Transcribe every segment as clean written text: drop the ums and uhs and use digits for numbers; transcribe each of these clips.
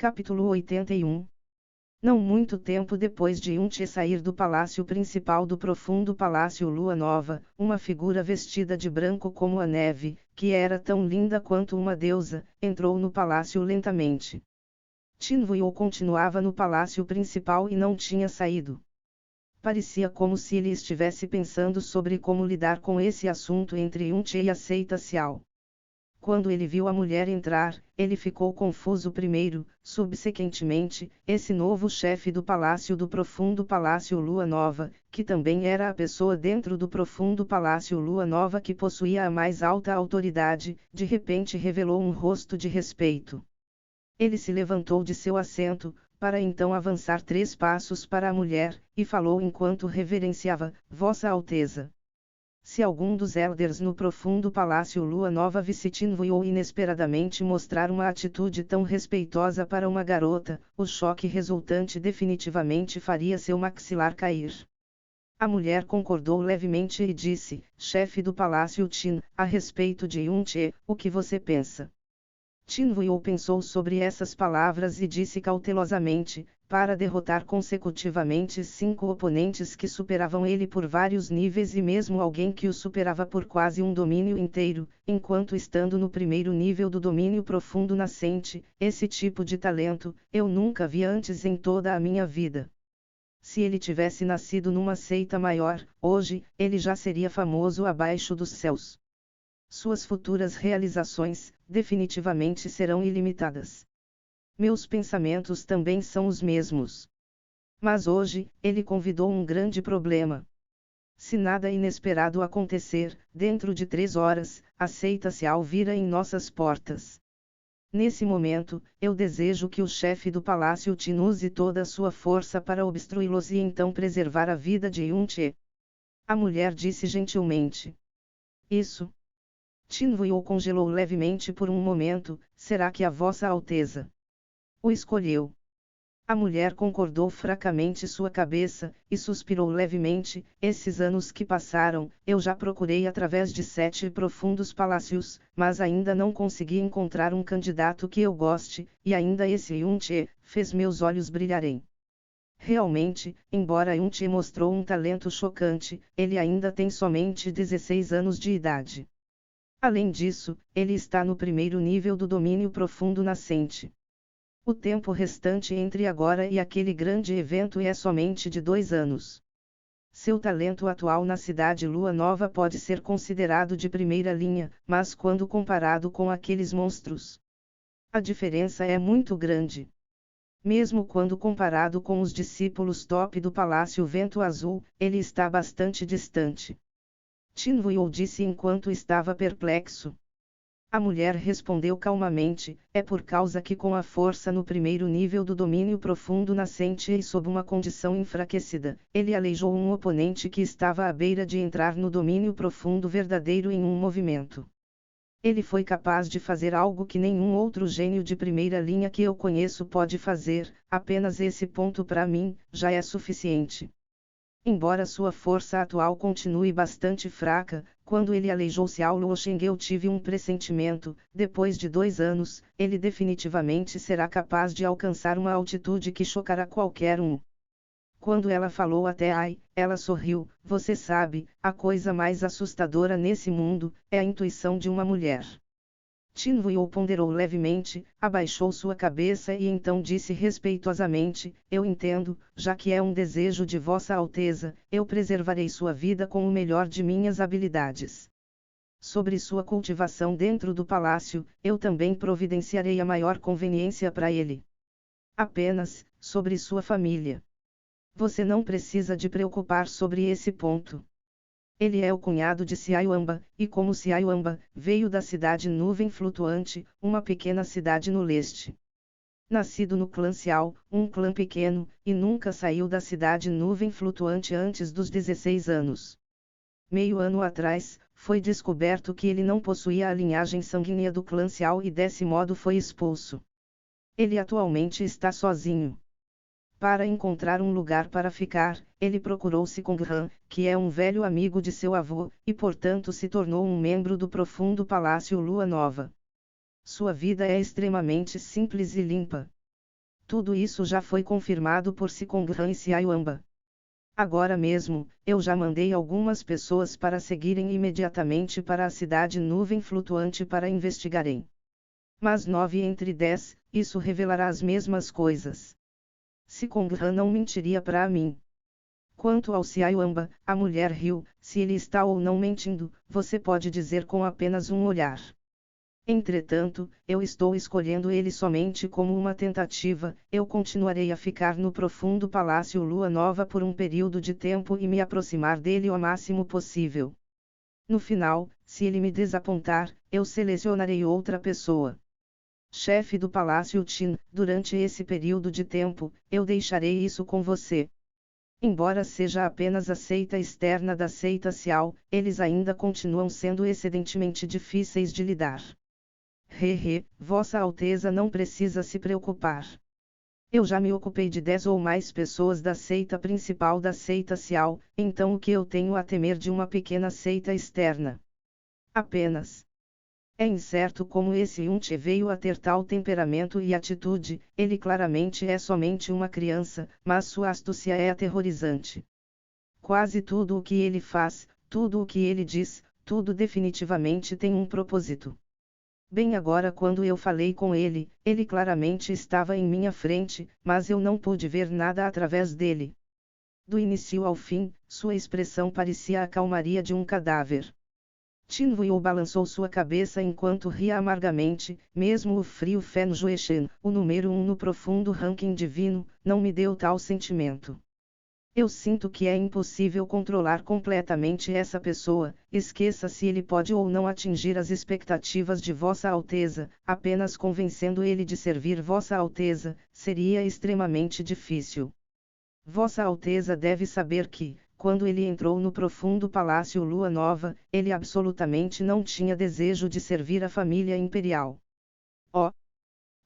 Capítulo 81. Não muito tempo depois de Yunche sair do palácio principal do profundo palácio Lua Nova, uma figura vestida de branco como a neve, que era tão linda quanto uma deusa, entrou no palácio lentamente. Tin Vuyo continuava no palácio principal e não tinha saído. Parecia como se ele estivesse pensando sobre como lidar com esse assunto entre Yunche e a seita Xiao. Quando ele viu a mulher entrar, ele ficou confuso primeiro. Subsequentemente, esse novo chefe do palácio do profundo palácio Lua Nova, que também era a pessoa dentro do profundo palácio Lua Nova que possuía a mais alta autoridade, de repente revelou um rosto de respeito. Ele se levantou de seu assento, para então avançar 3 passos para a mulher, e falou enquanto reverenciava: Vossa Alteza. Se algum dos elders no profundo palácio Lua Nova visse Tin Vuyo inesperadamente mostrar uma atitude tão respeitosa para uma garota, o choque resultante definitivamente faria seu maxilar cair. A mulher concordou levemente e disse: Chefe do palácio Tin, a respeito de Yunche, o que você pensa? Tin Vuyo pensou sobre essas palavras e disse cautelosamente: para derrotar consecutivamente 5 oponentes que superavam ele por vários níveis e mesmo alguém que o superava por quase um domínio inteiro, enquanto estando no primeiro nível do domínio profundo nascente, esse tipo de talento, eu nunca vi antes em toda a minha vida. Se ele tivesse nascido numa seita maior, hoje, ele já seria famoso abaixo dos céus. Suas futuras realizações, definitivamente serão ilimitadas. Meus pensamentos também são os mesmos. Mas hoje, ele convidou um grande problema. Se nada inesperado acontecer, dentro de 3 horas, a seita Xiao vira em nossas portas. Nesse momento, eu desejo que o chefe do palácio Tin use toda a sua força para obstruí-los e então preservar a vida de Yunche. A mulher disse gentilmente. Isso. Tin Vuyo congelou levemente por um momento: será que a Vossa Alteza o escolheu? A mulher concordou fracamente sua cabeça, e suspirou levemente: esses anos que passaram, eu já procurei através de 7 profundos palácios, mas ainda não consegui encontrar um candidato que eu goste, e ainda esse Yunche fez meus olhos brilharem. Realmente, embora Yunche mostrou um talento chocante, ele ainda tem somente 16 anos de idade. Além disso, ele está no primeiro nível do domínio profundo nascente. O tempo restante entre agora e aquele grande evento é somente de 2 anos. Seu talento atual na cidade Lua Nova pode ser considerado de primeira linha, mas quando comparado com aqueles monstros, a diferença é muito grande. Mesmo quando comparado com os discípulos top do Palácio Vento Azul, ele está bastante distante. Tin Vuyo disse enquanto estava perplexo. A mulher respondeu calmamente: é por causa que com a força no primeiro nível do domínio profundo nascente e sob uma condição enfraquecida, ele aleijou um oponente que estava à beira de entrar no domínio profundo verdadeiro em um movimento. Ele foi capaz de fazer algo que nenhum outro gênio de primeira linha que eu conheço pode fazer, apenas esse ponto para mim, já é suficiente. Embora sua força atual continue bastante fraca, quando ele aleijou Xiao Luosheng eu tive um pressentimento: depois de 2 anos, ele definitivamente será capaz de alcançar uma altitude que chocará qualquer um. Quando ela falou até Ai, ela sorriu: você sabe, a coisa mais assustadora nesse mundo, é a intuição de uma mulher. Tin Vuyo ponderou levemente, abaixou sua cabeça e então disse respeitosamente: eu entendo, já que é um desejo de Vossa Alteza, eu preservarei sua vida com o melhor de minhas habilidades. Sobre sua cultivação dentro do palácio, eu também providenciarei a maior conveniência para ele. Apenas, sobre sua família. Você não precisa de preocupar sobre esse ponto. Ele é o cunhado de Xiaoyuanba, e como Xiaoyuanba, veio da cidade Nuvem Flutuante, uma pequena cidade no leste. Nascido no clã Xiao, um clã pequeno, e nunca saiu da cidade Nuvem Flutuante antes dos 16 anos. Meio ano atrás, foi descoberto que ele não possuía a linhagem sanguínea do clã Xiao e desse modo foi expulso. Ele atualmente está sozinho. Para encontrar um lugar para ficar, ele procurou Sikonghan, que é um velho amigo de seu avô, e portanto se tornou um membro do profundo Palácio Lua Nova. Sua vida é extremamente simples e limpa. Tudo isso já foi confirmado por Sikonghan e Siayuamba. Agora mesmo, eu já mandei algumas pessoas para seguirem imediatamente para a cidade nuvem flutuante para investigarem. Mas 9 entre 10, isso revelará as mesmas coisas. Sikonghan não mentiria para mim. Quanto ao Siayuamba, a mulher riu, se ele está ou não mentindo, você pode dizer com apenas um olhar. Entretanto, eu estou escolhendo ele somente como uma tentativa, eu continuarei a ficar no profundo Palácio Lua Nova por um período de tempo e me aproximar dele o máximo possível. No final, se ele me desapontar, eu selecionarei outra pessoa. Chefe do Palácio Qin, durante esse período de tempo, eu deixarei isso com você. Embora seja apenas a seita externa da seita Xiao, eles ainda continuam sendo excedentemente difíceis de lidar. Vossa Alteza não precisa se preocupar. Eu já me ocupei de 10 ou mais pessoas da seita principal da seita Xiao, então o que eu tenho a temer de uma pequena seita externa? Apenas. É incerto como esse Yunche veio a ter tal temperamento e atitude, ele claramente é somente uma criança, mas sua astúcia é aterrorizante. Quase tudo o que ele faz, tudo o que ele diz, tudo definitivamente tem um propósito. Bem agora quando eu falei com ele, ele claramente estava em minha frente, mas eu não pude ver nada através dele. Do início ao fim, sua expressão parecia a calmaria de um cadáver. Qin Wuyo balançou sua cabeça enquanto ria amargamente, mesmo o frio Fen Jueshen, o número 1 no profundo ranking divino, não me deu tal sentimento. Eu sinto que é impossível controlar completamente essa pessoa, esqueça se ele pode ou não atingir as expectativas de Vossa Alteza, apenas convencendo ele de servir Vossa Alteza, seria extremamente difícil. Vossa Alteza deve saber que, quando ele entrou no profundo Palácio Lua Nova, ele absolutamente não tinha desejo de servir a família imperial.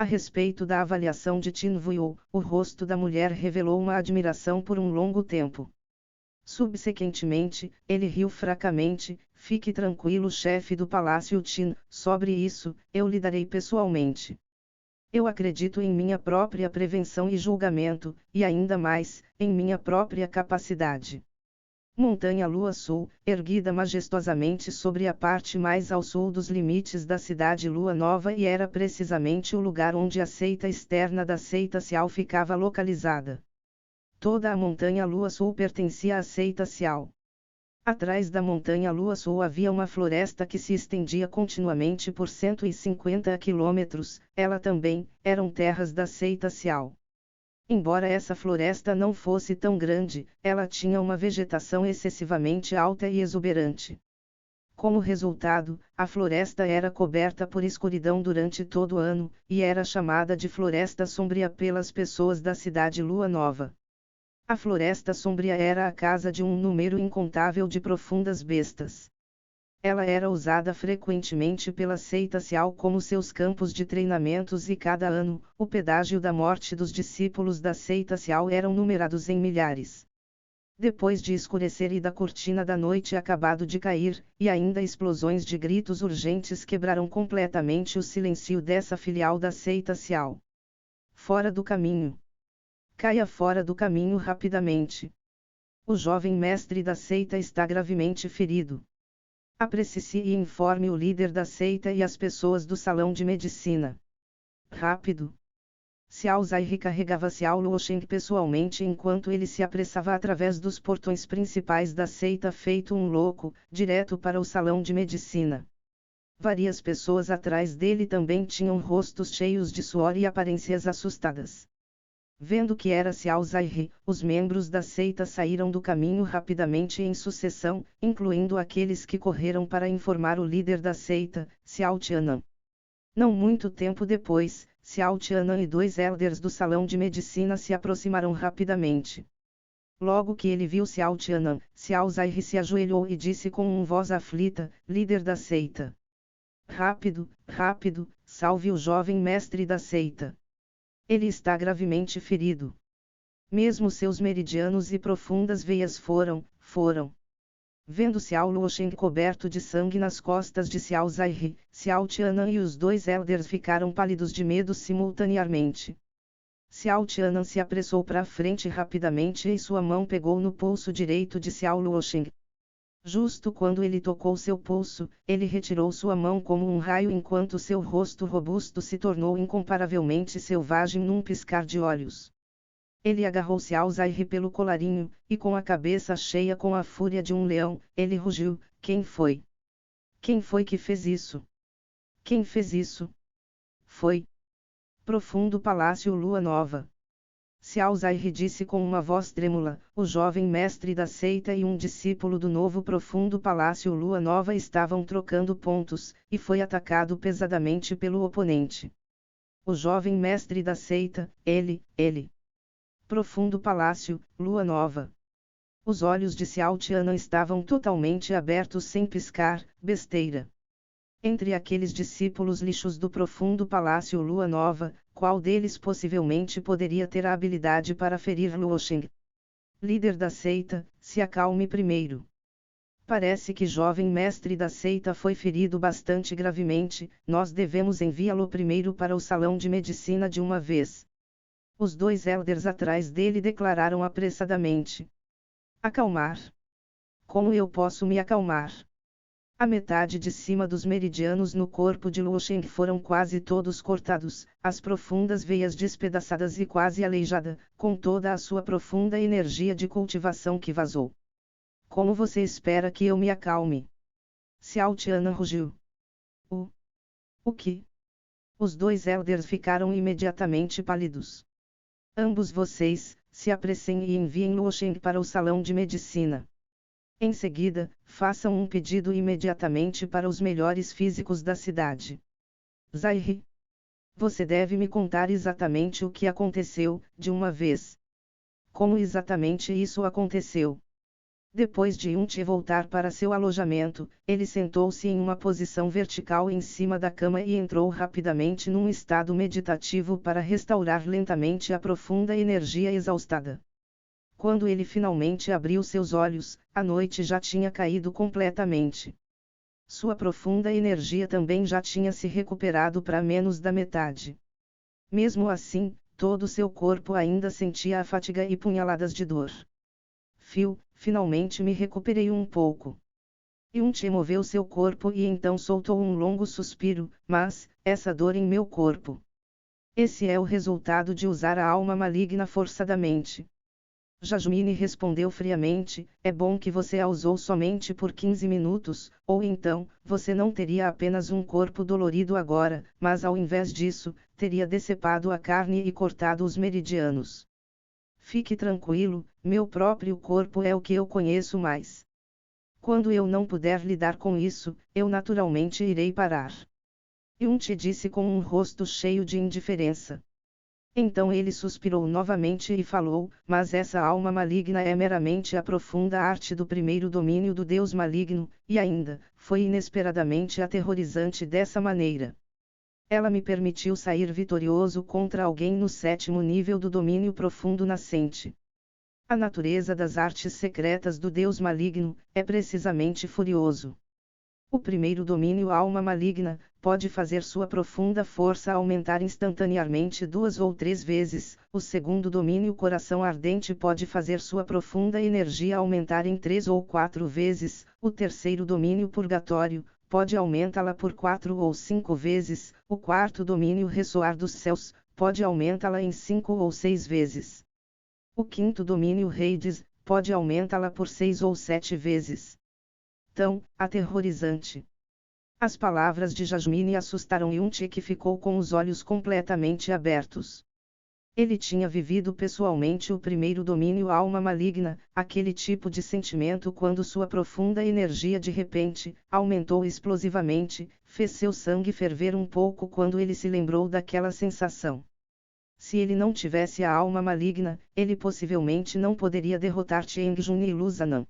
A respeito da avaliação de Qin Wuyo, o rosto da mulher revelou uma admiração por um longo tempo. Subsequentemente, ele riu fracamente, fique tranquilo chefe do Palácio Qin, sobre isso, eu lidarei pessoalmente. Eu acredito em minha própria prevenção e julgamento, e ainda mais, em minha própria capacidade. Montanha Lua Sul, erguida majestosamente sobre a parte mais ao sul dos limites da cidade Lua Nova e era precisamente o lugar onde a seita externa da seita Xiao ficava localizada. Toda a Montanha Lua Sul pertencia à seita Xiao. Atrás da Montanha Lua Sul havia uma floresta que se estendia continuamente por 150 quilômetros, ela também, eram terras da seita Xiao. Embora essa floresta não fosse tão grande, ela tinha uma vegetação excessivamente alta e exuberante. Como resultado, a floresta era coberta por escuridão durante todo o ano, e era chamada de Floresta Sombria pelas pessoas da cidade Lua Nova. A Floresta Sombria era a casa de um número incontável de profundas bestas. Ela era usada frequentemente pela seita Xiao como seus campos de treinamentos e cada ano, o pedágio da morte dos discípulos da seita Xiao eram numerados em milhares. Depois de escurecer e da cortina da noite acabado de cair, e ainda explosões de gritos urgentes quebraram completamente o silêncio dessa filial da seita Xiao. Fora do caminho. Caia fora do caminho rapidamente. O jovem mestre da seita está gravemente ferido. Apresse-se e informe o líder da seita e as pessoas do salão de medicina. Rápido! Xiao Zai recarregava Xiao Luosheng pessoalmente enquanto ele se apressava através dos portões principais da seita feito um louco, direto para o salão de medicina. Várias pessoas atrás dele também tinham rostos cheios de suor e aparências assustadas. Vendo que era Xiao Zai, os membros da seita saíram do caminho rapidamente em sucessão, incluindo aqueles que correram para informar o líder da seita, Xiao Tianan. Não muito tempo depois, Xiao Tianan e 2 elders do salão de medicina se aproximaram rapidamente. Logo que ele viu Xiao Tianan, Xiao Zai se ajoelhou e disse com uma voz aflita, líder da seita. Rápido, rápido, salve o jovem mestre da seita. Ele está gravemente ferido. Mesmo seus meridianos e profundas veias foram. Vendo Xiao Luosheng coberto de sangue nas costas de Xiao Zai, Xiao Tianan e os 2 elders ficaram pálidos de medo simultaneamente. Xiao Tianan se apressou para a frente rapidamente e sua mão pegou no pulso direito de Xiao Luoxing. Justo quando ele tocou seu pulso, ele retirou sua mão como um raio enquanto seu rosto robusto se tornou incomparavelmente selvagem num piscar de olhos. Ele agarrou Xiao Zai pelo colarinho, e com a cabeça cheia com a fúria de um leão, ele rugiu: quem foi? Quem foi que fez isso? Quem fez isso? Foi. Profundo Palácio Lua Nova. Xiao Zai disse com uma voz trêmula: o jovem mestre da seita e um discípulo do novo Profundo Palácio Lua Nova estavam trocando pontos, e foi atacado pesadamente pelo oponente. O jovem mestre da seita, ele. Profundo Palácio, Lua Nova. Os olhos de Xiao Tianan estavam totalmente abertos sem piscar. Besteira. Entre aqueles discípulos lixos do Profundo Palácio Lua Nova, qual deles possivelmente poderia ter a habilidade para ferir Luoxing? Líder da seita, se acalme primeiro. Parece que jovem mestre da seita foi ferido bastante gravemente, nós devemos enviá-lo primeiro para o salão de medicina de uma vez. Os dois elders atrás dele declararam apressadamente. Acalmar. Como eu posso me acalmar? A metade de cima dos meridianos no corpo de Luoxing foram quase todos cortados, as profundas veias despedaçadas e quase aleijada, com toda a sua profunda energia de cultivação que vazou. Como você espera que eu me acalme? Xiao Tianan rugiu. O que? Os dois elders ficaram imediatamente pálidos. Ambos vocês, se apressem e enviem Luoxing para o salão de medicina. Em seguida, façam um pedido imediatamente para os melhores físicos da cidade. Zai. Você deve me contar exatamente o que aconteceu, de uma vez. Como exatamente isso aconteceu? Depois de Yunti voltar para seu alojamento, ele sentou-se em uma posição vertical em cima da cama e entrou rapidamente num estado meditativo para restaurar lentamente a profunda energia exaustada. Quando ele finalmente abriu seus olhos, a noite já tinha caído completamente. Sua profunda energia também já tinha se recuperado para menos da metade. Mesmo assim, todo seu corpo ainda sentia a fadiga e punhaladas de dor. Finalmente me recuperei um pouco. Yunti moveu seu corpo e então soltou um longo suspiro, mas, essa dor em meu corpo. Esse é o resultado de usar a alma maligna forçadamente. Jasmine respondeu friamente: é bom que você a usou somente por 15 minutos, ou então, você não teria apenas um corpo dolorido agora, mas ao invés disso, teria decepado a carne e cortado os meridianos. Fique tranquilo, meu próprio corpo é o que eu conheço mais. Quando eu não puder lidar com isso, eu naturalmente irei parar. Yunti disse com um rosto cheio de indiferença. Então ele suspirou novamente e falou: mas essa alma maligna é meramente a profunda arte do primeiro domínio do Deus maligno, e ainda, foi inesperadamente aterrorizante dessa maneira. Ela me permitiu sair vitorioso contra alguém no 7º nível do domínio profundo nascente. A natureza das artes secretas do Deus maligno é precisamente furioso. O primeiro domínio alma maligna pode fazer sua profunda força aumentar instantaneamente 2 ou 3 vezes, o segundo domínio coração ardente pode fazer sua profunda energia aumentar em 3 ou 4 vezes, o terceiro domínio purgatório pode aumentá-la por 4 ou 5 vezes, o quarto domínio ressoar dos céus pode aumentá-la em 5 ou 6 vezes. O quinto domínio Hades pode aumentá-la por 6 ou 7 vezes. Tão aterrorizante. As palavras de Jasmine assustaram Yunti, que ficou com os olhos completamente abertos. Ele tinha vivido pessoalmente o primeiro domínio alma maligna, aquele tipo de sentimento quando sua profunda energia de repente aumentou explosivamente, fez seu sangue ferver um pouco quando ele se lembrou daquela sensação. Se ele não tivesse a alma maligna, ele possivelmente não poderia derrotar Tiangjun e Luzanan.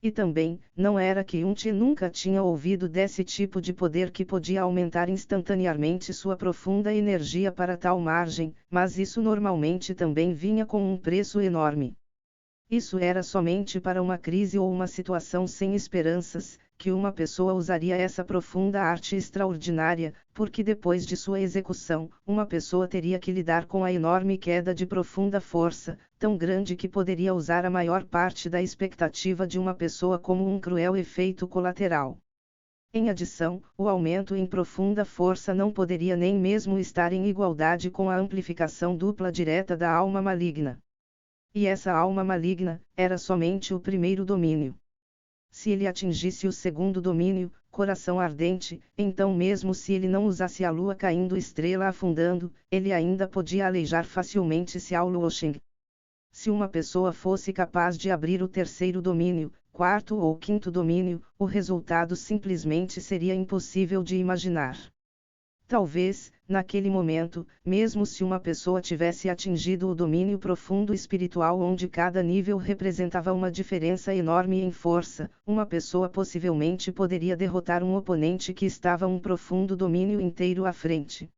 E também, não era que Yunti nunca tinha ouvido desse tipo de poder que podia aumentar instantaneamente sua profunda energia para tal margem, mas isso normalmente também vinha com um preço enorme. Isso era somente para uma crise ou uma situação sem esperanças, que uma pessoa usaria essa profunda arte extraordinária, porque depois de sua execução, uma pessoa teria que lidar com a enorme queda de profunda força, tão grande que poderia usar a maior parte da expectativa de uma pessoa como um cruel efeito colateral. Em adição, o aumento em profunda força não poderia nem mesmo estar em igualdade com a amplificação dupla direta da alma maligna. E essa alma maligna era somente o primeiro domínio. Se ele atingisse o segundo domínio, coração ardente, então mesmo se ele não usasse a lua caindo estrela afundando, ele ainda podia aleijar facilmente Xiao Luoxing. Se uma pessoa fosse capaz de abrir o terceiro domínio, quarto ou quinto domínio, o resultado simplesmente seria impossível de imaginar. Talvez, naquele momento, mesmo se uma pessoa tivesse atingido o domínio profundo espiritual onde cada nível representava uma diferença enorme em força, uma pessoa possivelmente poderia derrotar um oponente que estava um profundo domínio inteiro à frente.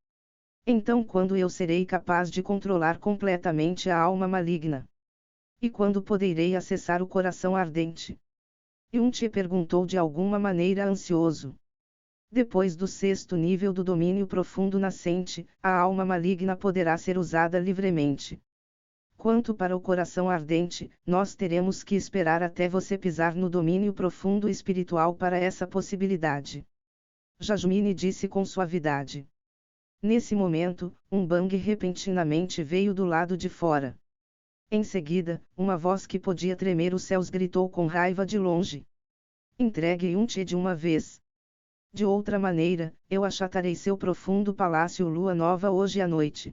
Então quando eu serei capaz de controlar completamente a alma maligna? E quando poderei acessar o coração ardente? Yun-Ti perguntou de alguma maneira ansioso. Depois do sexto nível do domínio profundo nascente, a alma maligna poderá ser usada livremente. Quanto para o coração ardente, nós teremos que esperar até você pisar no domínio profundo espiritual para essa possibilidade. Jasmine disse com suavidade. Nesse momento, um bang repentinamente veio do lado de fora. Em seguida, uma voz que podia tremer os céus gritou com raiva de longe. Entregue Yun-Ti de uma vez. De outra maneira, eu achatarei seu profundo palácio lua nova hoje à noite.